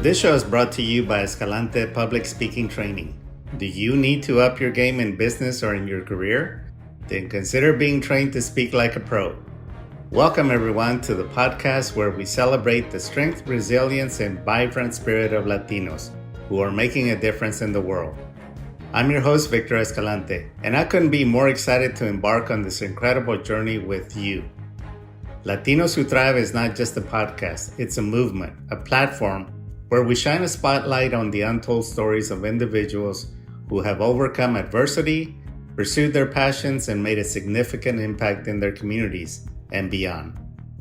This show is brought to you by Escalante Public Speaking Training. Do you need to up your game in business or in your career? Then consider being trained to speak like a pro. Welcome everyone to the podcast where we celebrate the strength, resilience, and vibrant spirit of Latinos who are making a difference in the world. I'm your host, Victor Escalante, and I couldn't be more excited to embark on this incredible journey with you. Latinos Who Thrive is not just a podcast, it's a movement, a platform where we shine a spotlight on the untold stories of individuals who have overcome adversity, pursued their passions, and made a significant impact in their communities and beyond.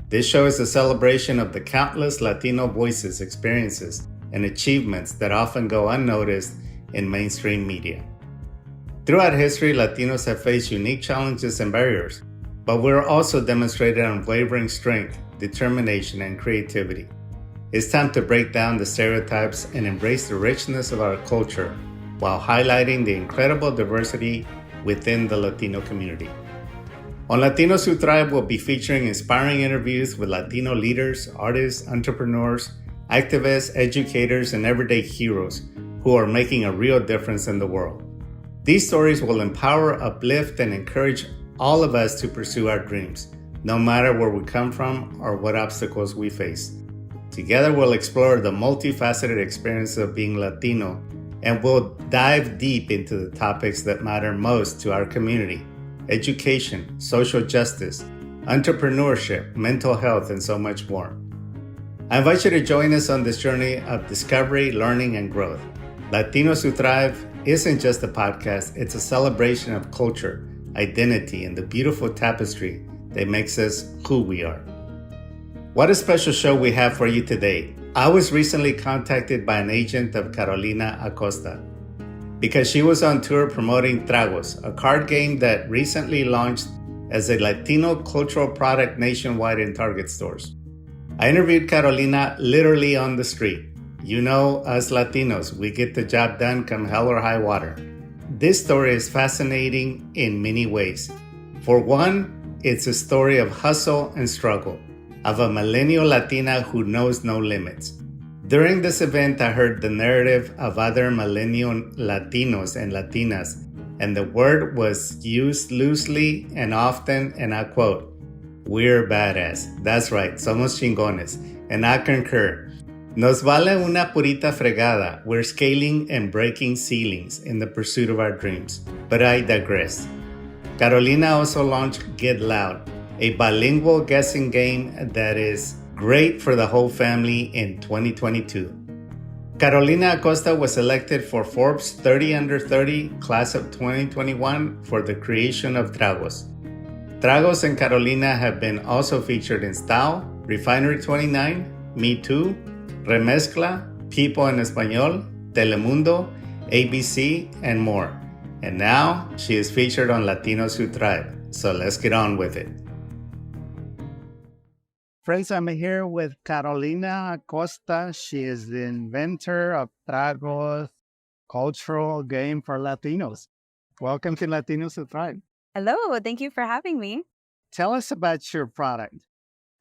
This show is a celebration of the countless Latino voices, experiences, and achievements that often go unnoticed in mainstream media. Throughout history, Latinos have faced unique challenges and barriers, but we're also demonstrated unwavering strength, determination, and creativity. It's time to break down the stereotypes and embrace the richness of our culture while highlighting the incredible diversity within the Latino community. On Latinos Who Thrive, we'll be featuring inspiring interviews with Latino leaders, artists, entrepreneurs, activists, educators, and everyday heroes who are making a real difference in the world. These stories will empower, uplift, and encourage all of us to pursue our dreams, no matter where we come from or what obstacles we face. Together, we'll explore the multifaceted experience of being Latino, and we'll dive deep into the topics that matter most to our community: education, social justice, entrepreneurship, mental health, and so much more. I invite you to join us on this journey of discovery, learning, and growth. Latinos Who Thrive isn't just a podcast, it's a celebration of culture, identity, and the beautiful tapestry that makes us who we are. What a special show we have for you today. I was recently contacted by an agent of Carolina Acosta because she was on tour promoting Tragos, a card game that recently launched as a Latino cultural product nationwide in Target stores. I interviewed Carolina literally on the street. You know, us Latinos, we get the job done come hell or high water. This story is fascinating in many ways. For one, it's a story of hustle and struggle, of a millennial Latina who knows no limits. During this event, I heard the narrative of other millennial Latinos and Latinas, and the word was used loosely and often, and I quote, "We're badass." That's right, somos chingones, and I concur. Nos vale una purita fregada. We're scaling and breaking ceilings in the pursuit of our dreams. But I digress. Carolina also launched Get Loud, a bilingual guessing game that is great for the whole family in 2022. Carolina Acosta was selected for Forbes 30 Under 30 Class of 2021 for the creation of Tragos. Tragos and Carolina have been also featured in Style, Refinery 29, Me Too, Remezcla, People en Español, Telemundo, ABC, and more. And now she is featured on Latinos Who Thrive. So let's get on with it. Friends, I'm here with Carolina Acosta. She is the inventor of Tragos, cultural game for Latinos. Welcome to Latinos Who Thrive. Hello, thank you for having me. Tell us about your product.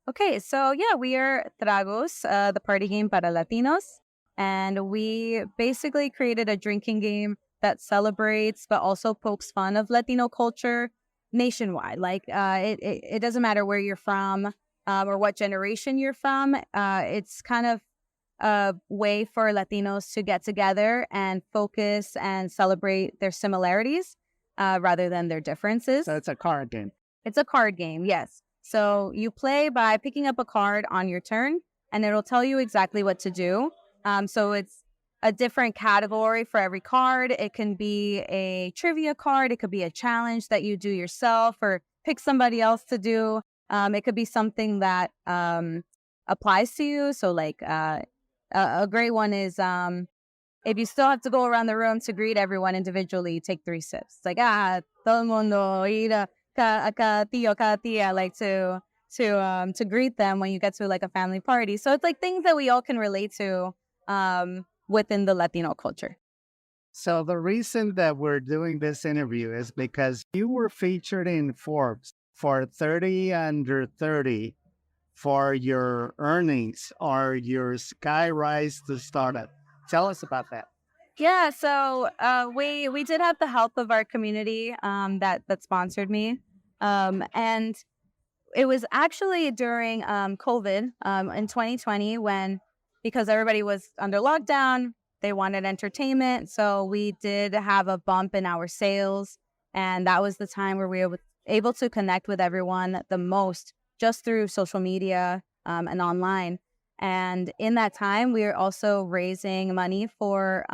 Okay, so we are Tragos, the party game para Latinos. And we basically created a drinking game that celebrates but also pokes fun of Latino culture nationwide. It doesn't matter where you're from or what generation you're from. It's kind of a way for Latinos to get together and focus and celebrate their similarities rather than their differences. So it's a card game. It's a card game, yes. So you play by picking up a card on your turn, and it'll tell you exactly what to do. So it's a different category for every card. It can be a trivia card. It could be a challenge that you do yourself or pick somebody else to do. It could be something that applies to you. So a great one is if you still have to go around the room to greet everyone individually, take 3 sips. It's like, todo el mundo, ir a cada tia, like to greet them when you get to like a family party. So it's like things that we all can relate to within the Latino culture. So the reason that we're doing this interview is because you were featured in Forbes for 30 Under 30 for your earnings or your skyrise to startup? Tell us about that. Yeah, so we did have the help of our community that sponsored me, and it was actually during COVID in 2020 when, because everybody was under lockdown, they wanted entertainment. So we did have a bump in our sales. And that was the time where we were able to connect with everyone the most just through social media and online. And in that time, we were also raising money for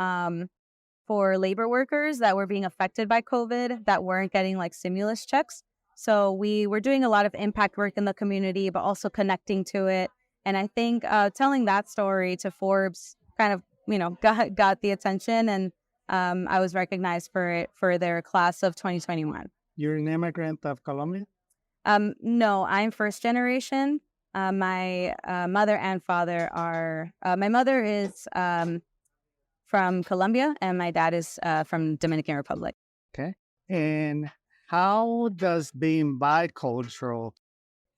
labor workers that were being affected by COVID that weren't getting like stimulus checks. So we were doing a lot of impact work in the community, but also connecting to it. And I think telling that story to Forbes kind of, got the attention, and I was recognized for it for their class of 2021. You're an immigrant of Colombia? No, I'm first generation. My mother and father are. My mother is from Colombia, and my dad is from Dominican Republic. Okay. And how does being bicultural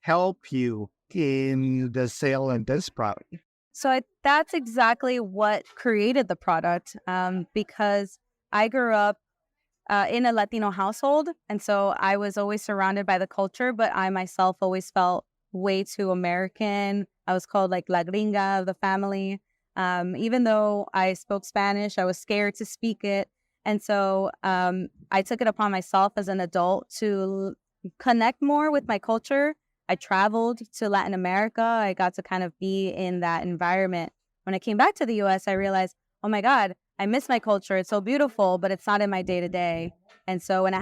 help you in the sale of this product? So that's exactly what created the product, because I grew up in a Latino household. And so I was always surrounded by the culture, but I myself always felt way too American. I was called like La Gringa of the family. Even though I spoke Spanish, I was scared to speak it. And so I took it upon myself as an adult to connect more with my culture. I traveled to Latin America. I got to kind of be in that environment. When I came back to the US, I realized, oh my God, I miss my culture. It's so beautiful, but it's not in my day to day. And so when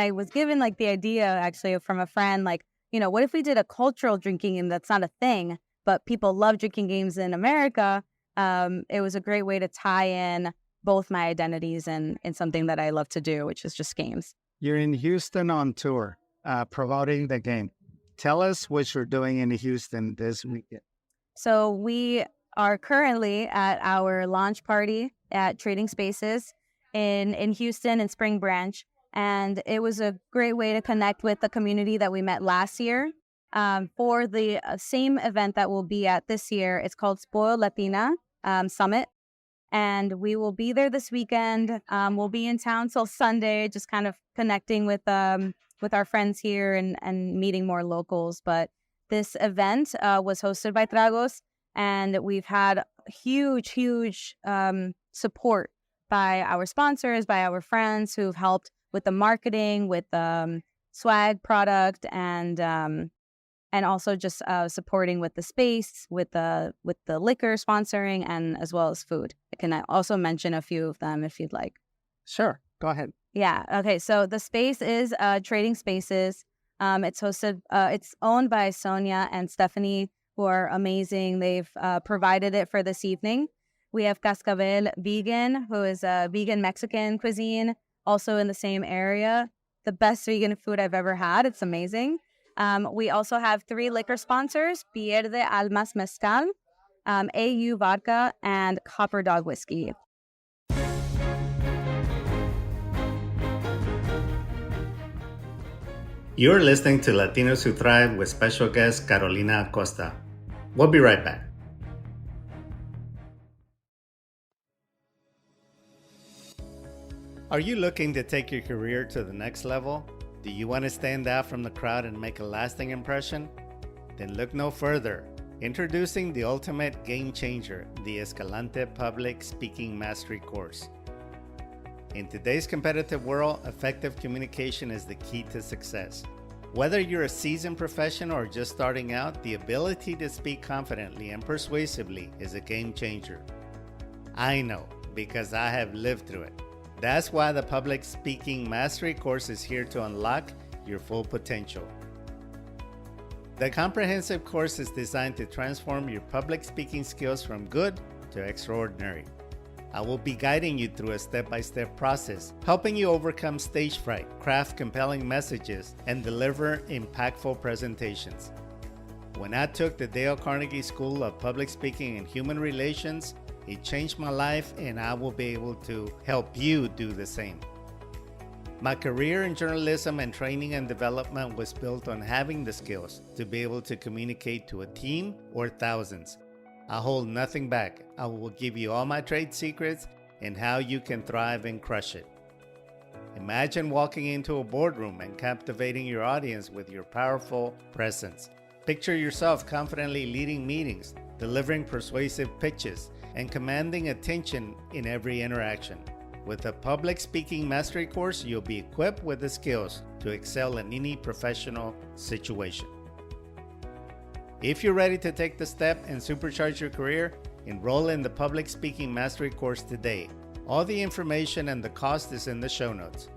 I was given like the idea actually from a friend, like, what if we did a cultural drinking game that's not a thing, but people love drinking games in America? It was a great way to tie in both my identities and something that I love to do, which is just games. You're in Houston on tour, promoting the game. Tell us what you're doing in Houston this weekend. So we are currently at our launch party at Trading Spaces in Houston and Spring Branch. And it was a great way to connect with the community that we met last year. For the same event that we'll be at this year, it's called Spoil Latina Summit. And we will be there this weekend. We'll be in town till Sunday, just kind of connecting with our friends here and meeting more locals. But this event was hosted by Tragos, and we've had huge support by our sponsors, by our friends who've helped with the marketing, with swag product, and also just supporting with the space, with the liquor sponsoring, and as well as food. I can also mention a few of them if you'd like. Sure, go ahead. Yeah. Okay. So the space is Trading Spaces. It's hosted. It's owned by Sonia and Stephanie, who are amazing. They've provided it for this evening. We have Cascabel Vegan, who is a vegan Mexican cuisine, also in the same area. The best vegan food I've ever had. It's amazing. We also have 3 liquor sponsors: Pierde Almas Mezcal, AU Vodka, and Copper Dog Whiskey. You're listening to Latinos Who Thrive with special guest Carolina Acosta. We'll be right back. Are you looking to take your career to the next level? Do you want to stand out from the crowd and make a lasting impression? Then look no further. Introducing the ultimate game changer, the Escalante Public Speaking Mastery course. In today's competitive world, effective communication is the key to success. Whether you're a seasoned professional or just starting out, the ability to speak confidently and persuasively is a game changer. I know, because I have lived through it. That's why the Public Speaking Mastery course is here to unlock your full potential. The comprehensive course is designed to transform your public speaking skills from good to extraordinary. I will be guiding you through a step-by-step process, helping you overcome stage fright, craft compelling messages, and deliver impactful presentations. When I took the Dale Carnegie School of Public Speaking and Human Relations, it changed my life, and I will be able to help you do the same. My career in journalism and training and development was built on having the skills to be able to communicate to a team or thousands. I hold nothing back. I will give you all my trade secrets and how you can thrive and crush it. Imagine walking into a boardroom and captivating your audience with your powerful presence. Picture yourself confidently leading meetings, delivering persuasive pitches, and commanding attention in every interaction. With a public speaking mastery course, you'll be equipped with the skills to excel in any professional situation. If you're ready to take the step and supercharge your career, enroll in the public speaking mastery course today. All the information and the cost is in the show notes.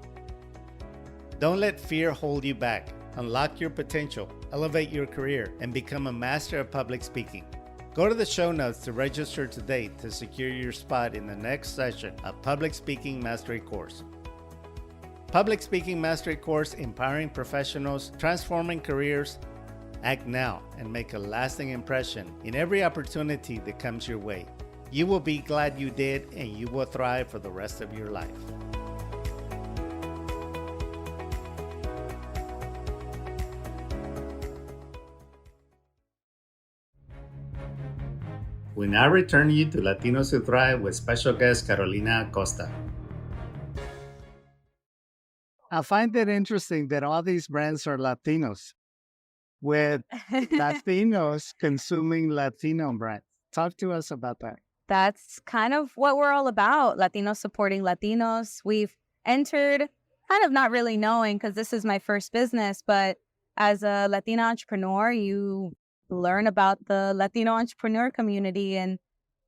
Don't let fear hold you back. Unlock your potential, elevate your career, and become a master of public speaking. Go to the show notes to register today to secure your spot in the next session of Public Speaking Mastery Course. Public Speaking Mastery Course, empowering professionals, transforming careers. Act now and make a lasting impression in every opportunity that comes your way. You will be glad you did, and you will thrive for the rest of your life. We now return you to Latinos Who Thrive with special guest Carolina Acosta. I find it interesting that all these brands are Latinos, with Latinos consuming Latino brands. Talk to us about that. That's kind of what we're all about. Latinos supporting Latinos. We've entered kind of not really knowing, because this is my first business, but as a Latina entrepreneur, you learn about the Latino entrepreneur community, and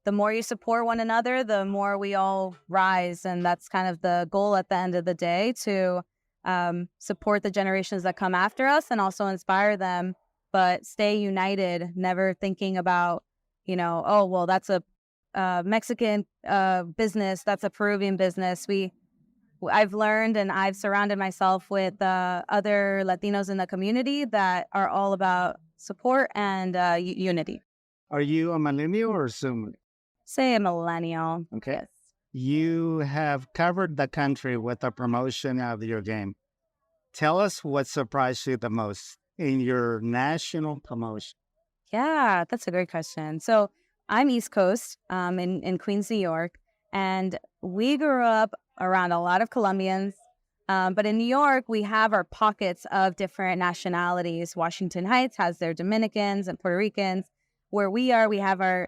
the more you support one another, the more we all rise. And that's kind of the goal at the end of the day, to support the generations that come after us and also inspire them, but stay united, never thinking about, oh, well, that's a Mexican business, that's a Peruvian business. I've learned, and I've surrounded myself with other Latinos in the community that are all about support and unity. Are you a millennial or Zoom? Say a millennial. Okay. Yes. You have covered the country with the promotion of your game. Tell us what surprised you the most in your national promotion. Yeah, that's a great question. So I'm East Coast, in Queens, New York, and we grew up around a lot of Colombians. But in New York, we have our pockets of different nationalities. Washington Heights has their Dominicans and Puerto Ricans. Where we have our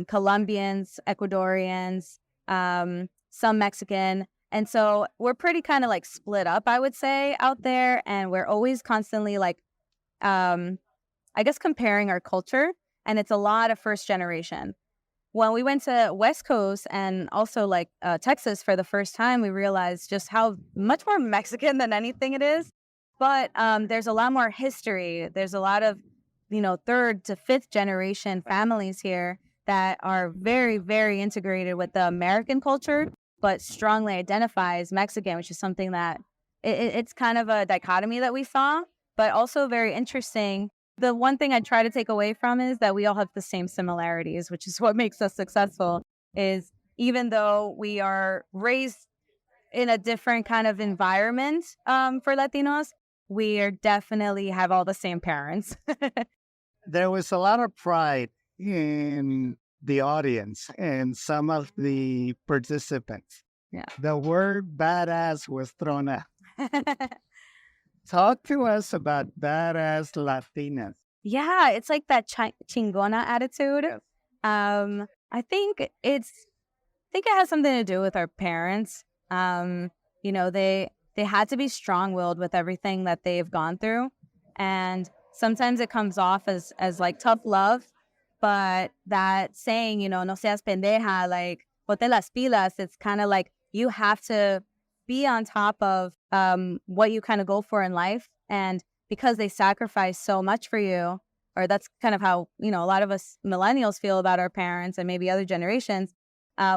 Colombians, Ecuadorians, some Mexican. And so we're pretty kind of like split up, I would say, out there. And we're always constantly I guess, comparing our culture. And it's a lot of first generation. When we went to West Coast and also Texas for the first time, we realized just how much more Mexican than anything it is. But there's a lot more history. There's a lot of, third to fifth generation families here that are very, very integrated with the American culture, but strongly identify as Mexican, which is something that it's kind of a dichotomy that we saw, but also very interesting. The one thing I try to take away from is that we all have the same similarities, which is what makes us successful, is even though we are raised in a different kind of environment for Latinos, we are definitely have all the same parents. There was a lot of pride in the audience and some of the participants. Yeah. The word badass was thrown out. Talk to us about badass Latinas. Yeah, it's like that chingona attitude. Yes. I think it has something to do with our parents. They had to be strong-willed with everything that they've gone through, and sometimes it comes off as like tough love. But that saying, no seas pendeja, like ponte las pilas, it's kind of like you have to be on top of what you kind of go for in life. And because they sacrifice so much for you, or that's kind of how, a lot of us millennials feel about our parents and maybe other generations,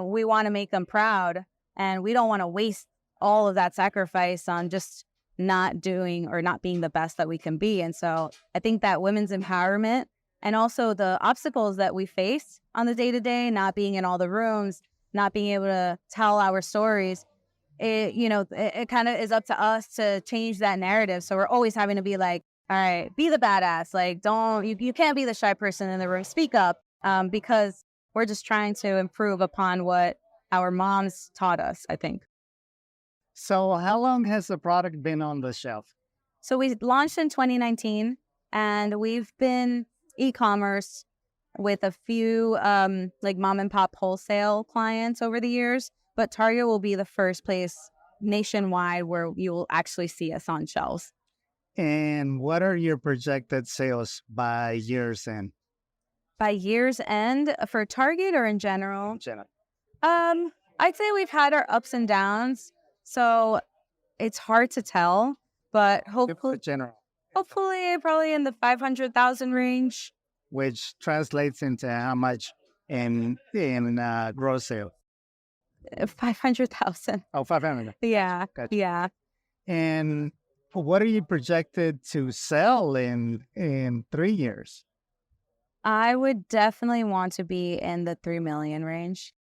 we want to make them proud. And we don't want to waste all of that sacrifice on just not doing or not being the best that we can be. And so I think that women's empowerment and also the obstacles that we face on the day-to-day, not being in all the rooms, not being able to tell our stories, it kind of is up to us to change that narrative. So we're always having to be like, all right, be the badass. Like, you can't be the shy person in the room. Speak up, because we're just trying to improve upon what our moms taught us, I think. So how long has the product been on the shelf? So we launched in 2019, and we've been e-commerce with a few like mom and pop wholesale clients over the years, but Target will be the first place nationwide where you will actually see us on shelves. And what are your projected sales by year's end? By year's end, for Target or in general? Jenna? I'd say we've had our ups and downs, so it's hard to tell, but General, hopefully probably in the 500,000 range. which translates into how much in gross sales? 500,000. Oh, 500. Yeah. Gotcha. Yeah. And what are you projected to sell in 3 years? I would definitely want to be in the 3 million range.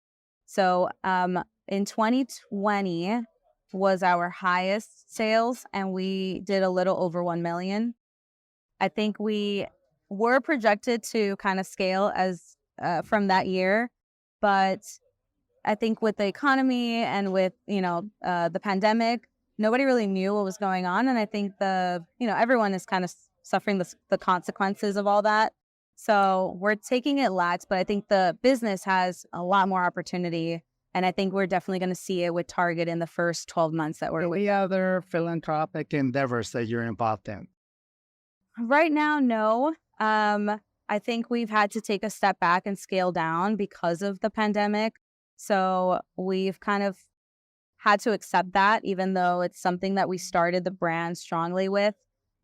So, in 2020 was our highest sales, and we did a little over 1 million. I think we were projected to kind of scale as from that year, but I think with the economy and with the pandemic, nobody really knew what was going on, and I think everyone is kind of suffering the consequences of all that. So we're taking it lax, but I think the business has a lot more opportunity, and I think we're definitely going to see it with Target in the first 12 months that we're with. Any other philanthropic endeavors that you're involved in? Right now, no. I think we've had to take a step back and scale down because of the pandemic. So we've kind of had to accept that, even though it's something that we started the brand strongly with.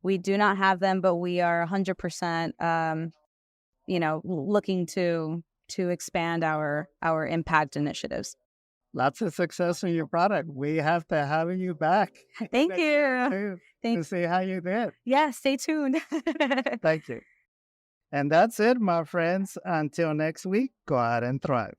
We do not have them, but we are 100%, looking to expand our impact initiatives. Lots of success in your product. We have to have you back. Thank you. To see how you did. Yeah, stay tuned. Thank you. And that's it, my friends. Until next week, go out and thrive.